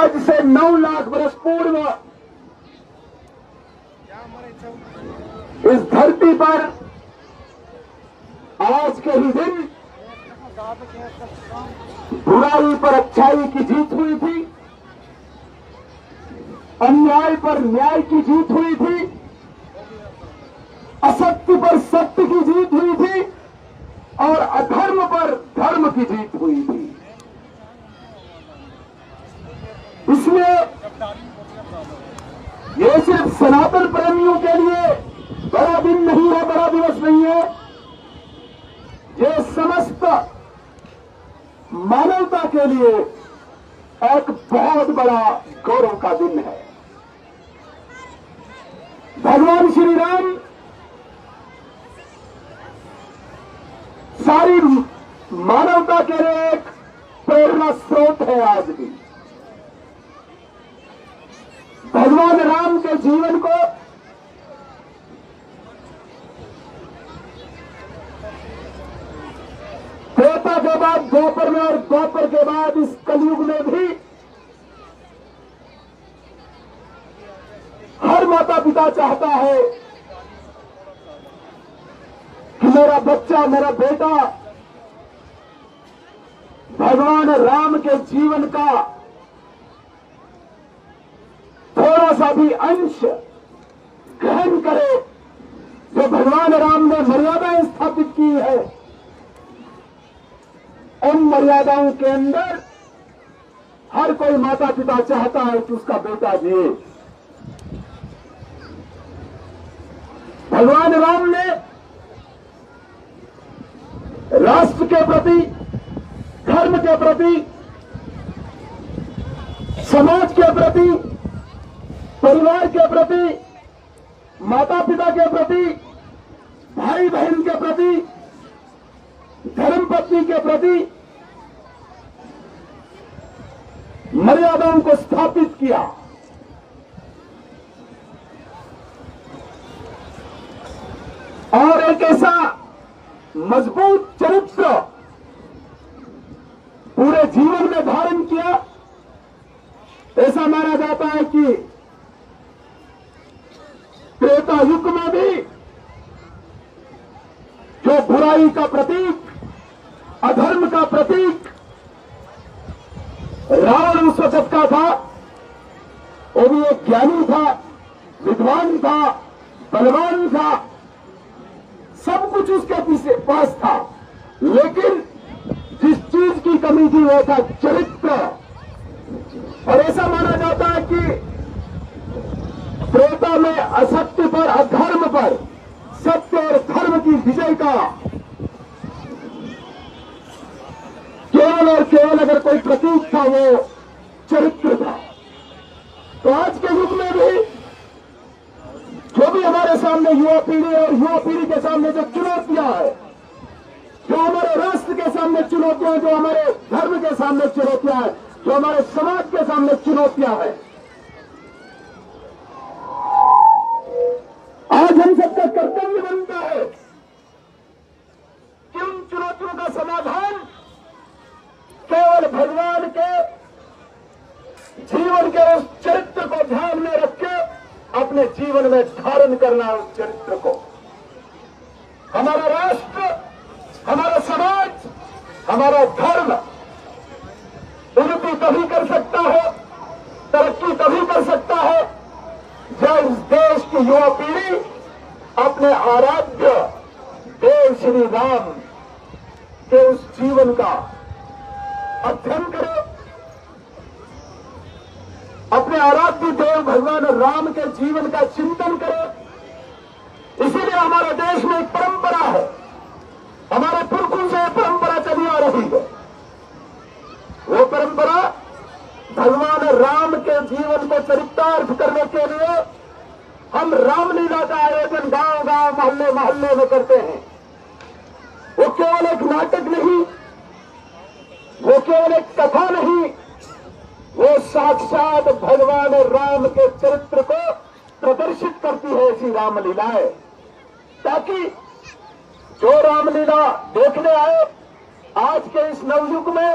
आज से 9 लाख वर्ष पूर्व इस धरती पर आज के ही दिन बुराई पर अच्छाई की जीत हुई थी, अन्याय पर न्याय की जीत हुई थी, असत्य पर सत्य की जीत हुई थी और अधर्म पर धर्म की जीत हुई थी। इसलिए ये सिर्फ सनातन प्रेमियों के लिए बड़ा दिन नहीं है, बड़ा दिवस नहीं है। ये समस्त मानवता के लिए एक बहुत बड़ा गौरव का दिन है। भगवान श्री राम सारी मानवता के लिए एक प्रेरणा स्रोत है। आज भी भगवान राम के जीवन को त्रेता के बाद द्वापर में और द्वापर के बाद इस कलयुग में भी हर माता पिता चाहता है कि मेरा बच्चा, मेरा बेटा भगवान राम के जीवन का थोड़ा सा भी अंश ग्रहण करे। जो भगवान राम ने मर्यादाएं स्थापित की है, उन मर्यादाओं के अंदर हर कोई माता पिता चाहता है कि उसका बेटा जिए। भगवान राम ने राष्ट्र के प्रति, धर्म के प्रति, समाज के प्रति, परिवार के प्रति, माता पिता के प्रति, भाई बहन के प्रति, धर्मपत्नी के प्रति मर्यादाओं को स्थापित किया। और एक ऐसा मजबूत चरित्र पूरे जीवन में धारण किया। ऐसा माना जाता है कि त्रेता युग में भी जो बुराई का प्रतीक, अधर्म का प्रतीक रावण उस वक्त का था, वो भी एक ज्ञानी था, विद्वान था, बलवान था, सब कुछ उसके पीछे पास था, लेकिन जिस चीज की कमी थी वो था चरित्र। और ऐसा माना जाता है कि त्रेता में असत्य पर, अधर्म पर सत्य और धर्म की विजय का केवल और केवल अगर कोई प्रतीक था वो चरित्र था। तो आज के युग में भी जो भी हमारे सामने युवा पीढ़ी और युवा पीढ़ी के सामने जो चुनौतियां है, जो हमारे राष्ट्र के सामने चुनौतियां, जो हमारे धर्म के सामने चुनौतियां हैं, जो हमारे समाज के सामने चुनौतियां हैं, आज हम सबका कर्तव्य बनता है कि उन चुनौतियों का समाधान केवल भगवान के जीवन के उस चरित्र को ध्यान में रख के अपने जीवन में धारण करना। उस चरित्र को हमारा राष्ट्र, हमारा समाज, हमारा धर्म उन्नति तभी कर सकता है, तरक्की तभी कर सकता है जब इस देश की युवा पीढ़ी अपने आराध्य देव श्री राम के उस जीवन का अध्ययन करे, अपने आराध्य देव भगवान राम के जीवन का चिंतन करे। इसीलिए हमारे देश में एक परंपरा है, हमारे पुरखों से परंपरा चली आ रही है। वो परंपरा भगवान राम के जीवन को चरितार्थ करने के लिए हम रामलीला का आयोजन गांव गांव, मोहल्ले मोहल्ले में करते हैं। वो केवल एक नाटक नहीं, वो केवल एक कथा नहीं, वो साक्षात भगवान राम के चरित्र को प्रदर्शित करती है ऐसी रामलीलाएं, ताकि जो रामलीला देखने आए आज के इस नवयुग में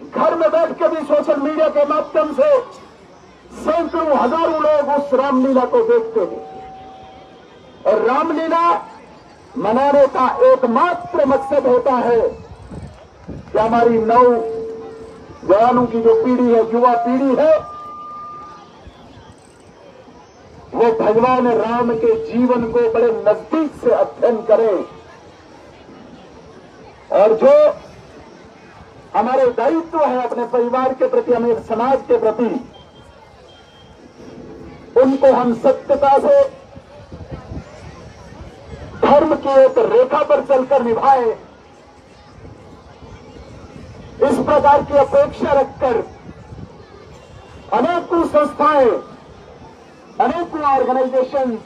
घर में बैठ के भी सोशल मीडिया के माध्यम से सैकड़ों हजारों लोग उस रामलीला को देखते हैं। और रामलीला मनाने का एकमात्र मकसद होता है कि हमारी नौजवानों की जो पीढ़ी है, युवा पीढ़ी है, वो भगवान राम के जीवन को बड़े नजदीक से अध्ययन करें और जो हमारे दायित्व है अपने परिवार के प्रति, हमें समाज के प्रति, उनको हम सत्यता से धर्म की एक रेखा पर चलकर निभाएं। इस प्रकार की अपेक्षा रखकर अनेकों संस्थाएं, अनेकों ऑर्गेनाइजेशन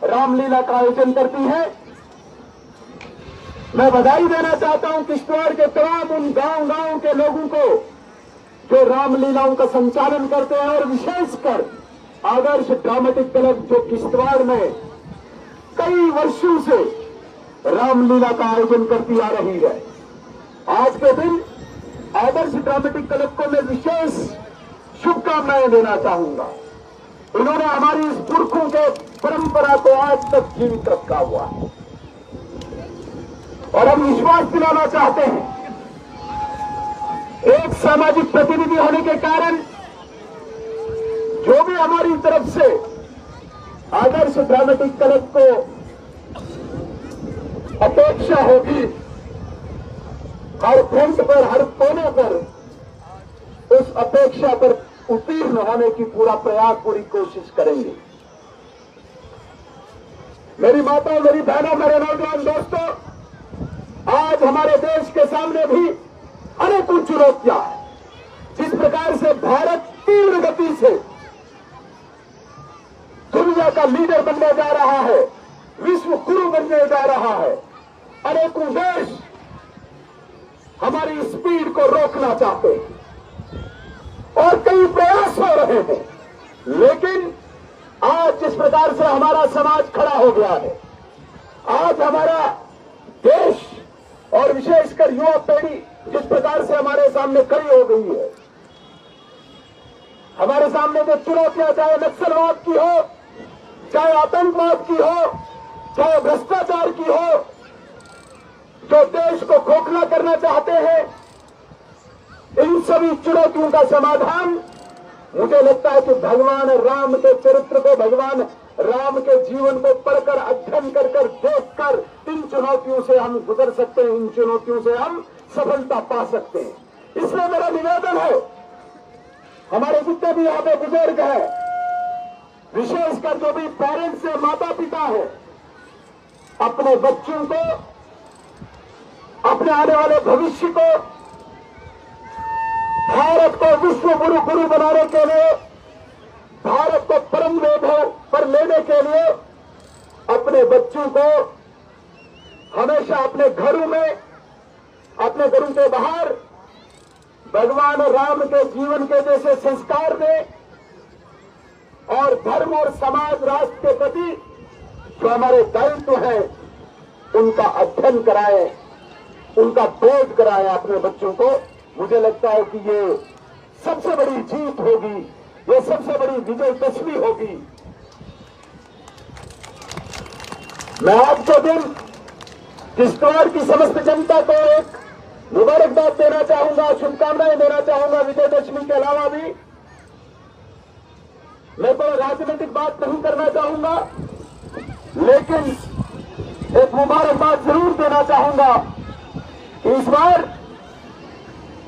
रामलीला का आयोजन करती हैं। मैं बधाई देना चाहता हूं किश्तवाड़ के तमाम उन गांव के लोगों को जो रामलीलाओं का संचालन करते हैं, और विशेषकर आदर्श ड्रामेटिक क्लब जो किश्तवाड़ में कई वर्षों से रामलीला का आयोजन करती आ रही है। आज के दिन आदर्श ड्रामेटिक क्लब को मैं विशेष शुभकामनाएं देना चाहूंगा। उन्होंने हमारी इस पुरखों के परंपरा को आज तक जीवित रखा हुआ है और हम विश्वास दिलाना चाहते हैं, एक सामाजिक प्रतिनिधि होने के कारण जो भी हमारी तरफ से आदर्श ड्रामेटिक क्लब को अपेक्षा होगी, हर फ्रंट पर, हर कोने पर उस अपेक्षा पर उत्तीर्ण होने की पूरा प्रयास, पूरी कोशिश करेंगे। मेरी माताओं, मेरी बहनों, मेरे नौजवान दोस्तों, आज हमारे देश के सामने भी अनेकों चुनौतियां हैं। जिस प्रकार से भारत तीव्र गति से दुनिया का लीडर बनने जा रहा है, विश्व गुरु बनने जा रहा है, अनेकों देश हमारी स्पीड को रोकना चाहते हैं और कई प्रयास हो रहे हैं। लेकिन आज जिस प्रकार से हमारा समाज खड़ा हो गया है, आज हमारा देश और विशेषकर युवा पीढ़ी जिस प्रकार से हमारे सामने खड़ी हो गई है, हमारे सामने जो चुनौतियां, चाहे नक्सलवाद की हो, चाहे आतंकवाद की हो, चाहे भ्रष्टाचार की हो, जो देश को खोखला करना चाहते हैं, इन सभी चुनौतियों का समाधान मुझे लगता है कि भगवान राम के चरित्र को, भगवान राम के जीवन को पढ़कर, अध्ययन कर देखकर इन चुनौतियों से हम गुजर सकते हैं, इन चुनौतियों से हम सफलता पा सकते हैं। इसलिए मेरा निवेदन है, हमारे जितने भी यहाँ पे बुजुर्ग हैं, विशेषकर जो भी पेरेंट्स है, माता पिता है, अपने बच्चों को, अपने आने वाले भविष्य को भारत को विश्व गुरु बनाने के लिए, भारत को परम वैभव पर लेने के लिए अपने बच्चों को हमेशा अपने घरों में, अपने घरों के बाहर भगवान राम के जीवन के जैसे संस्कार दें और धर्म और समाज, राष्ट्र के प्रति जो हमारे दायित्व है उनका अध्ययन कराएं, उनका बोध कराएं अपने बच्चों को। मुझे लगता है कि ये सबसे बड़ी जीत होगी, ये सबसे बड़ी विजयदशमी होगी। मैं आज के दिन किश्तवाड़ की समस्त जनता को एक मुबारकबाद देना चाहूंगा, शुभकामनाएं देना चाहूंगा। विजयदशमी के अलावा भी मैं कोई राजनीतिक बात नहीं करना चाहूंगा, लेकिन एक मुबारकबाद जरूर देना चाहूंगा कि इस बार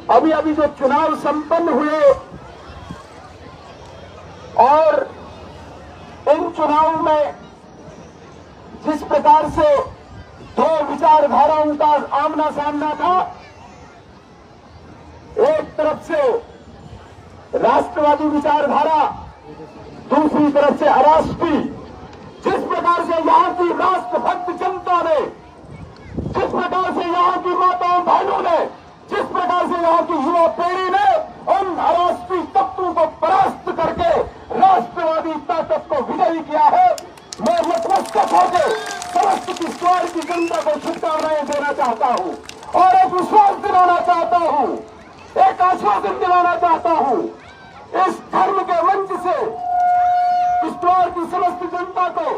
अभी जो चुनाव संपन्न हुए और इन चुनावों में जिस प्रकार से दो विचारधाराओं का आमना सामना था, एक तरफ से राष्ट्रवादी विचारधारा, दूसरी तरफ से अराष्ट्रीय। जिस प्रकार से यहाँ की राष्ट्रभक्त जनता ने, जिस प्रकार से यहाँ की माताओं बहनों ने, जिस प्रकार से यहाँ की युवा पीढ़ी ने उन अराष्ट्रीय तत्वों को परास्त करके राष्ट्रवादी ताकत को विजयी किया है, मैं नतमस्तक होकर समस्त किश्तवाड़ की जनता को शुभकामनाएं देना चाहता हूं और एक विश्वास दिलाना चाहता हूं आश्वासन दिलाना चाहता हूं, इस धर्म के मंच से किश्तवाड़ की समस्त जनता को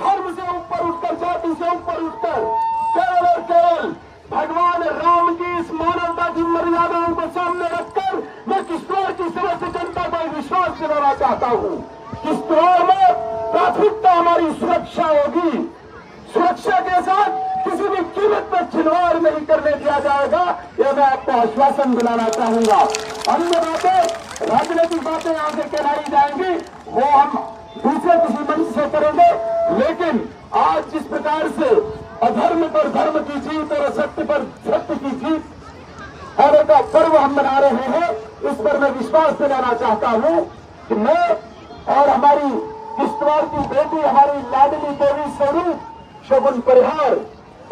धर्म से ऊपर उठकर, जाति से ऊपर उठकर केवल और केवल भगवान राम की इस मानवता की मर्यादाओं को सामने रखकर मैं किश्तवाड़ की समस्त जनता को विश्वास दिलाना चाहता हूं। किश्तवाड़ में प्राथमिकता हमारी सुरक्षा होगी। सुरक्षा के साथ किसी भी कीमत पर खिलवाड़ नहीं करने दिया जाएगा, यह मैं आपको आश्वासन दिलाना चाहूंगा। अन्य बातें, राजनीतिक बातें यहां से कहलाई जाएंगी, वो हम दूसरे किसी मंच से करेंगे। लेकिन आज जिस प्रकार से अधर्म पर धर्म की जीत और असत्य पर सत्य की जीत होने का पर्व हम मना रहे हैं, इस पर मैं विश्वास दिलाना चाहता हूं कि मैं और हमारी किश्तवाड़ की बेटी, हमारी लाडली देवी स्वरूप शगुन परिहार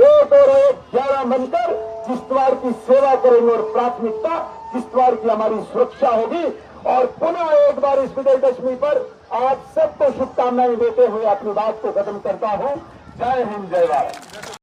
1 और 1 11 बनकर किश्तवाड़ की सेवा करेंगे और प्राथमिकता किश्तवाड़ की हमारी सुरक्षा होगी। और पुनः एक बार इस विजयदशमी पर आप सबको शुभकामनाएं देते हुए अपनी बात को खत्म करता हूं। जय हिंद, जय भारत।